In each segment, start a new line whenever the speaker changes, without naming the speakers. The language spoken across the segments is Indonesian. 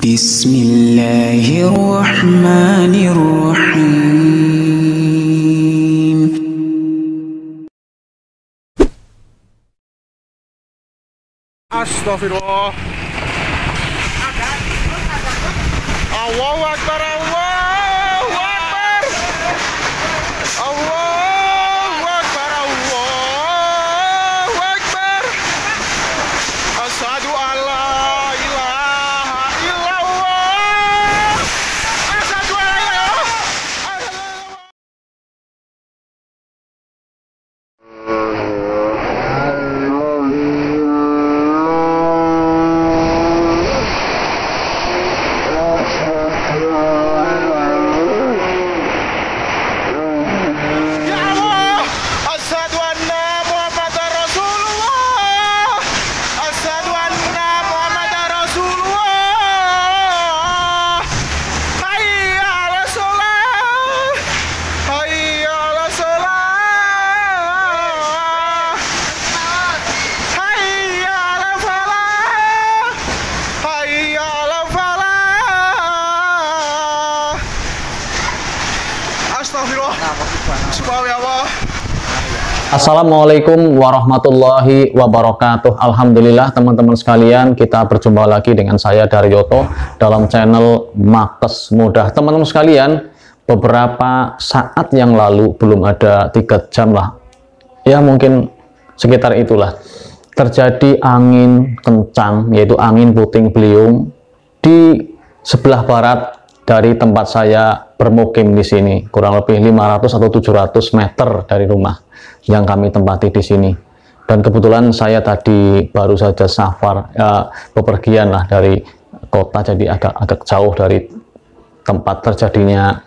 Bismillahirrahmanirrahim.
Astagfirullah. Allahu Akbar, Allahu Akbar. Allahu Akbar, Allahu Akbar. Asyhadu an la ilaha illallah. Asyhadu an la ilaha illallah. Ya Allah, asyhadu anna Muhammadar Rasulullah. Asyhadu anna Muhammadar Rasulullah. Hayya 'alas shalah. Hayya 'alas shalah. Hayya 'alal falah. Hayya 'alal falah. Astagfirullah. Subhanallah.
Assalamualaikum warahmatullahi wabarakatuh. Alhamdulillah teman-teman sekalian, kita berjumpa lagi dengan saya Daryoto dalam channel Makes Mudah. Teman-teman sekalian, beberapa saat yang lalu, belum ada 3 jam lah, ya mungkin sekitar itulah, terjadi angin kencang, yaitu angin puting beliung di sebelah barat dari tempat saya bermukim di sini, kurang lebih 500 atau 700 meter dari rumah yang kami tempati di sini. Dan kebetulan saya tadi baru saja safar, bepergian lah dari kota, jadi agak jauh dari tempat terjadinya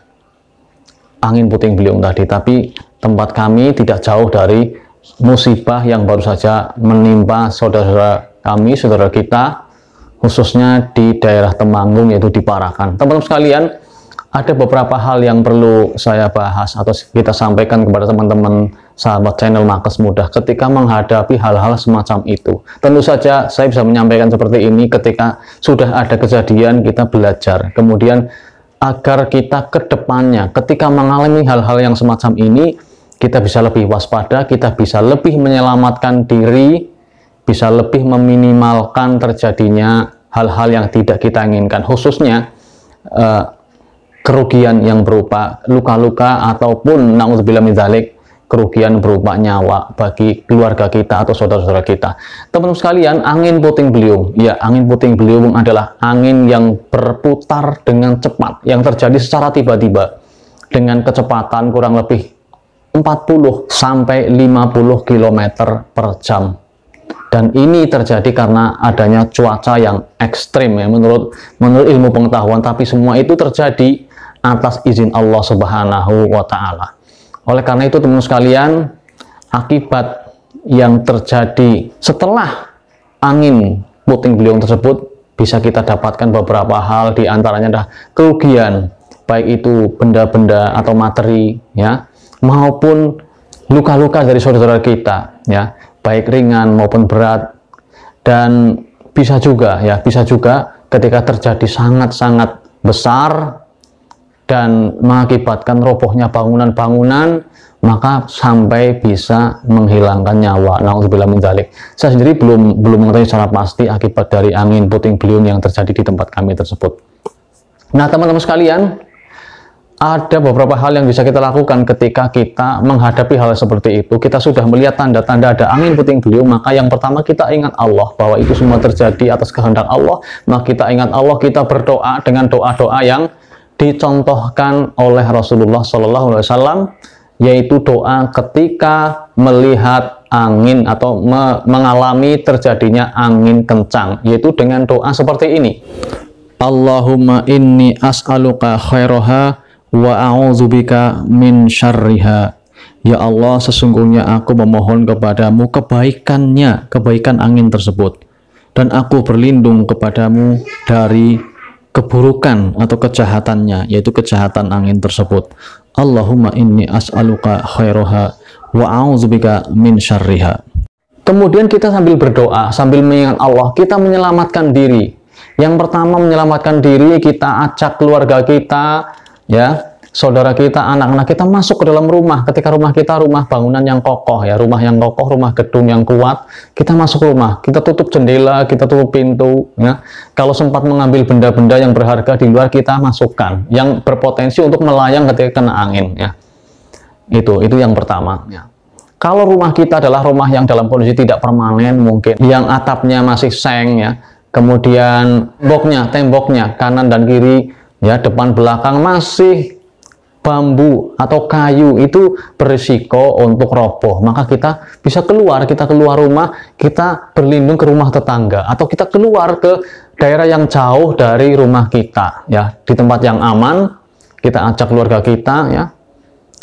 angin puting beliung tadi. Tapi tempat kami tidak jauh dari musibah yang baru saja menimpa saudara kami, saudara kita, khususnya di daerah Temanggung, yaitu di Parakan. Teman-teman sekalian, ada beberapa hal yang perlu saya bahas atau kita sampaikan kepada teman-teman sahabat channel Makes Mudah ketika menghadapi hal-hal semacam itu. Tentu saja saya bisa menyampaikan seperti ini ketika sudah ada kejadian, kita belajar. Kemudian agar kita ke depannya ketika mengalami hal-hal yang semacam ini, kita bisa lebih waspada, kita bisa lebih menyelamatkan diri, bisa lebih meminimalkan terjadinya hal-hal yang tidak kita inginkan, khususnya kerugian yang berupa luka-luka ataupun na'udzubillah min dzalik, kerugian berupa nyawa bagi keluarga kita atau saudara-saudara kita. Teman-teman sekalian, angin puting beliung, ya, angin puting beliung adalah angin yang berputar dengan cepat, yang terjadi secara tiba-tiba dengan kecepatan kurang lebih 40 sampai 50 km per jam. Dan ini terjadi karena adanya cuaca yang ekstrim, ya, menurut ilmu pengetahuan, tapi semua itu terjadi atas izin Allah Subhanahu wa Ta'ala. Oleh karena itu, teman sekalian, akibat yang terjadi setelah angin puting beliung tersebut bisa kita dapatkan beberapa hal, di antaranya adalah kerugian, baik itu benda-benda atau materi, ya, maupun luka-luka dari saudara kita, ya, baik ringan maupun berat. Dan bisa juga ketika terjadi sangat-sangat besar dan mengakibatkan robohnya bangunan-bangunan, maka sampai bisa menghilangkan nyawa. Na'udzubillah min dzalik. Saya sendiri belum mengetahui secara pasti akibat dari angin puting beliung yang terjadi di tempat kami tersebut. Nah, teman-teman sekalian, ada beberapa hal yang bisa kita lakukan ketika kita menghadapi hal seperti itu. Kita sudah melihat tanda-tanda ada angin puting beliung, maka yang pertama kita ingat Allah, bahwa itu semua terjadi atas kehendak Allah. Maka kita ingat Allah, kita berdoa dengan doa-doa yang dicontohkan oleh Rasulullah SAW, yaitu doa ketika melihat angin atau mengalami terjadinya angin kencang, yaitu dengan doa seperti ini: Allahumma inni as'aluka khairaha wa a'udzubika min syarriha. Ya Allah, sesungguhnya aku memohon kepadamu kebaikannya, kebaikan angin tersebut, dan aku berlindung kepadamu dari keburukan atau kejahatannya, yaitu kejahatan angin tersebut. Allahumma inni as'aluka khairaha wa a'udzubika min syarriha. Kemudian kita sambil berdoa, sambil mengingat Allah, kita menyelamatkan diri Yang pertama, menyelamatkan diri, kita ajak keluarga kita, ya, saudara kita, anak-anak kita masuk ke dalam rumah. Ketika rumah kita rumah bangunan yang kokoh, ya, rumah yang kokoh, rumah gedung yang kuat, kita masuk rumah, kita tutup jendela, kita tutup pintu, ya. Kalau sempat mengambil benda-benda yang berharga di luar, kita masukkan, yang berpotensi untuk melayang ketika kena angin, ya. Itu yang pertama, ya. Kalau rumah kita adalah rumah yang dalam kondisi tidak permanen, mungkin yang atapnya masih seng, ya, kemudian temboknya kanan dan kiri, ya, depan belakang masih bambu atau kayu, itu berisiko untuk roboh. Maka kita bisa keluar rumah, kita berlindung ke rumah tetangga, atau kita keluar ke daerah yang jauh dari rumah kita, ya, di tempat yang aman. Kita ajak keluarga kita, ya.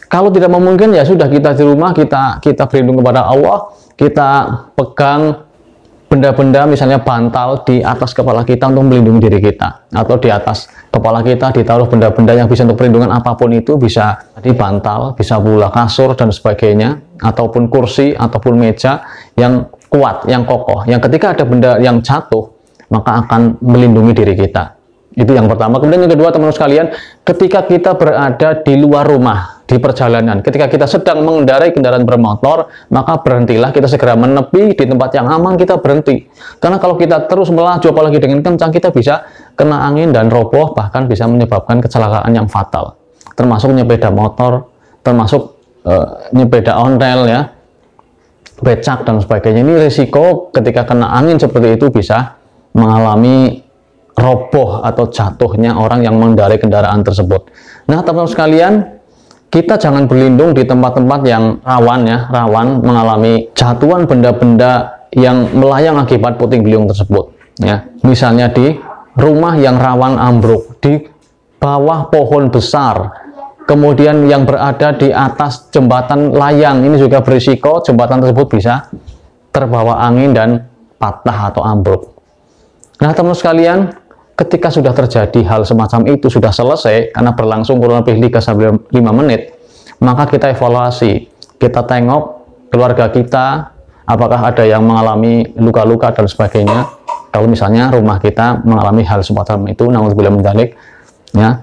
Kalau tidak memungkinkan, ya sudah, kita di rumah, kita berlindung kepada Allah, kita pegang benda-benda, misalnya bantal di atas kepala kita untuk melindungi diri kita, atau di atas kepala kita ditaruh benda-benda yang bisa untuk perlindungan apapun itu, bisa di bantal, bisa pula kasur dan sebagainya, ataupun kursi, ataupun meja yang kuat, yang kokoh, yang ketika ada benda yang jatuh, maka akan melindungi diri kita. Itu yang pertama. Kemudian yang kedua, teman-teman sekalian, ketika kita berada di luar rumah, di perjalanan, ketika kita sedang mengendarai kendaraan bermotor, maka berhentilah, kita segera menepi di tempat yang aman, kita berhenti. Karena kalau kita terus melaju, apalagi dengan kencang, kita bisa kena angin dan roboh, bahkan bisa menyebabkan kecelakaan yang fatal. Termasuk nyepeda motor, termasuk nyepeda ontel, ya, becak dan sebagainya. Ini risiko ketika kena angin seperti itu bisa mengalami roboh atau jatuhnya orang yang mengendarai kendaraan tersebut. Nah, teman-teman sekalian, kita jangan berlindung di tempat-tempat yang rawan, ya, rawan mengalami jatuhan benda-benda yang melayang akibat puting beliung tersebut, ya. Misalnya di rumah yang rawan ambruk, di bawah pohon besar, kemudian yang berada di atas jembatan layang, ini juga berisiko jembatan tersebut bisa terbawa angin dan patah atau ambruk. Nah, teman-teman sekalian, ketika sudah terjadi hal semacam itu, sudah selesai, karena berlangsung kurang lebih 3-5 menit, maka kita evaluasi, kita tengok keluarga kita, apakah ada yang mengalami luka-luka dan sebagainya. Kalau misalnya rumah kita mengalami hal semacam itu, naudzubillah min dzalik, ya.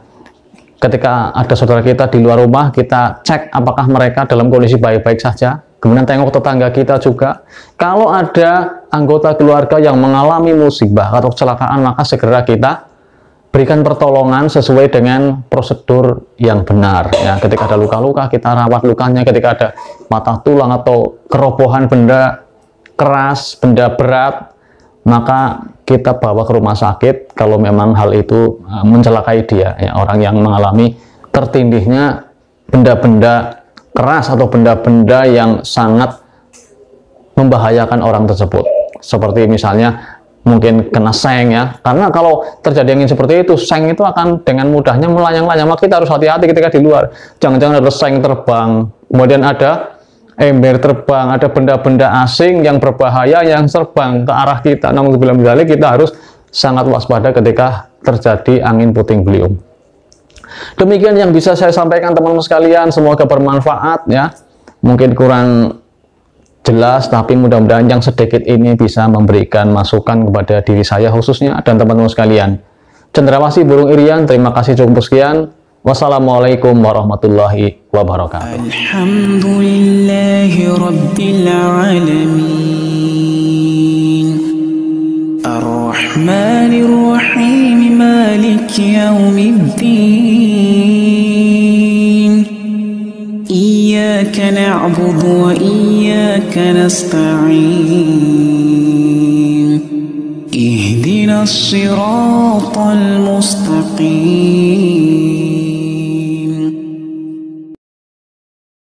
Ketika ada saudara kita di luar rumah, kita cek apakah mereka dalam kondisi baik-baik saja. Kemudian tengok tetangga kita juga. Kalau ada anggota keluarga yang mengalami musibah atau kecelakaan, maka segera kita berikan pertolongan sesuai dengan prosedur yang benar, ya. Ketika ada luka-luka, kita rawat lukanya. Ketika ada patah tulang atau kerobohan benda keras, benda berat, maka kita bawa ke rumah sakit kalau memang hal itu mencelakai dia, ya, orang yang mengalami tertindihnya benda-benda keras atau benda-benda yang sangat membahayakan orang tersebut, seperti misalnya mungkin kena seng, ya. Karena kalau terjadi angin seperti itu, seng itu akan dengan mudahnya melayang-layang. Maka kita harus hati-hati ketika di luar. Jangan-jangan ada seng terbang, kemudian ada ember terbang, ada benda-benda asing yang berbahaya yang terbang ke arah kita. Namun kita harus sangat waspada ketika terjadi angin puting beliung. Demikian yang bisa saya sampaikan, teman-teman sekalian. Semoga bermanfaat, ya. Mungkin kurang jelas, tapi mudah-mudahan yang sedikit ini bisa memberikan masukan kepada diri saya khususnya dan teman-teman sekalian. Cendrawasih burung irian, terima kasih, cukup sekian. Wassalamualaikum warahmatullahi wabarakatuh.
Alhamdulillahi rabbil alamin. Ar-Rahmanir Rahim, Maliki yaumiddin. Iyyaka na'budu wa iyyaka nasta'in. Ihdinas siratal mustaqim.